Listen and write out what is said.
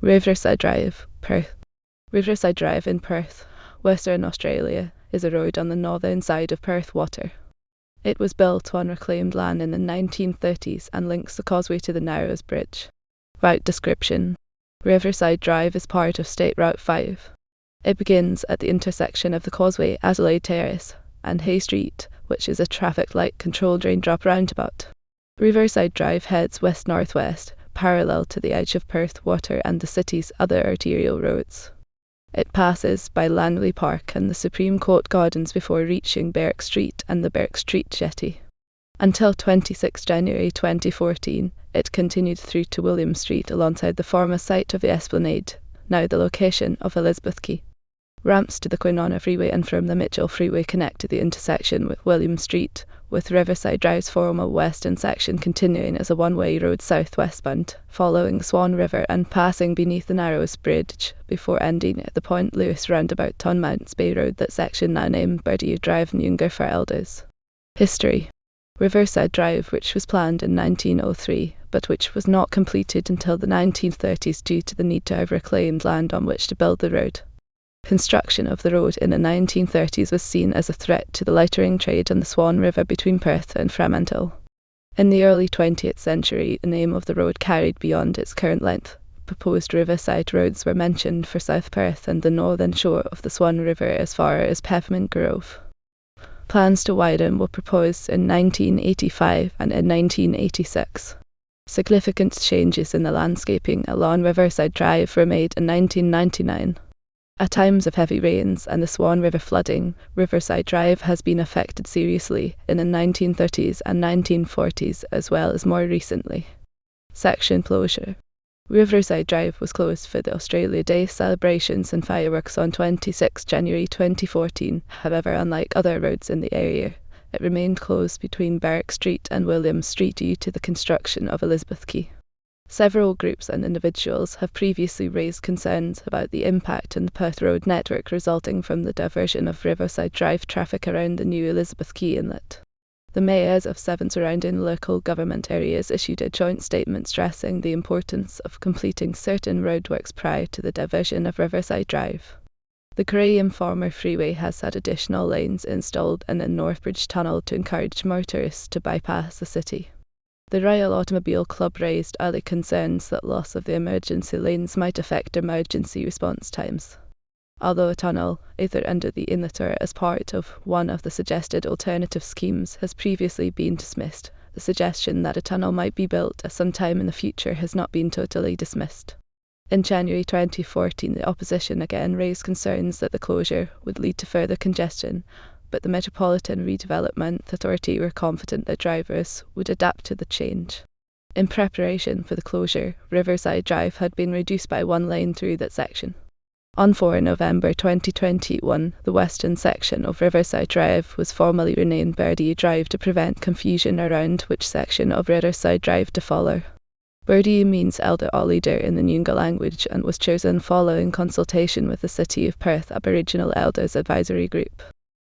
Riverside Drive, Perth. Riverside Drive in Perth, Western Australia, is a road on the northern side of Perth Water. It was built on reclaimed land in the 1930s and links the Causeway to the Narrows Bridge. Route description. Riverside Drive is part of State Route 5. It begins at the intersection of the Causeway, Adelaide Terrace, and Hay Street, which is a traffic light controlled raindrop roundabout. Riverside Drive heads west-northwest, parallel to the edge of Perth Water and the city's other arterial roads. It passes by Langley Park and the Supreme Court Gardens before reaching Berwick Street and the Berwick Street Jetty. Until 26 January 2014, it continued through to William Street alongside the former site of the Esplanade, now the location of Elizabeth Quay. Ramps to the Kwinana Freeway and from the Mitchell Freeway connect to the intersection with William Street, with Riverside Drive's former western section continuing as a one-way road south-westbound, following Swan River and passing beneath the Narrows Bridge, before ending at the Point Lewis roundabout on Mounts Bay Road. That section now named Birdie Drive Noongar for Elders. History. Riverside Drive, which was planned in 1903, but which was not completed until the 1930s due to the need to have reclaimed land on which to build the road. Construction of the road in the 1930s was seen as a threat to the lightering trade on the Swan River between Perth and Fremantle. In the early 20th century, the name of the road carried beyond its current length. Proposed riverside roads were mentioned for South Perth and the northern shore of the Swan River as far as Peppermint Grove. Plans to widen were proposed in 1985 and in 1986. Significant changes in the landscaping along Riverside Drive were made in 1999. At times of heavy rains and the Swan River flooding, Riverside Drive has been affected seriously in the 1930s and 1940s as well as more recently. Section closure. Riverside Drive was closed for the Australia Day celebrations and fireworks on 26 January 2014. However, unlike other roads in the area, it remained closed between Berwick Street and William Street due to the construction of Elizabeth Quay. Several groups and individuals have previously raised concerns about the impact on the Perth Road network resulting from the diversion of Riverside Drive traffic around the new Elizabeth Quay inlet. The mayors of 7 surrounding local government areas issued a joint statement stressing the importance of completing certain roadworks prior to the diversion of Riverside Drive. The Graham Farmer Freeway has had additional lanes installed in the Northbridge Tunnel to encourage motorists to bypass the city. The Royal Automobile Club raised early concerns that loss of the emergency lanes might affect emergency response times. Although a tunnel, either under the inlet or as part of one of the suggested alternative schemes, has previously been dismissed, the suggestion that a tunnel might be built at some time in the future has not been totally dismissed. In January 2014, the opposition again raised concerns that the closure would lead to further congestion, but the Metropolitan Redevelopment Authority were confident that drivers would adapt to the change. In preparation for the closure, Riverside Drive had been reduced by 1 lane through that section. On 4 November 2021, the western section of Riverside Drive was formally renamed Birdie Drive to prevent confusion around which section of Riverside Drive to follow. Birdie means elder or leader in the Noongar language and was chosen following consultation with the City of Perth Aboriginal Elders Advisory Group.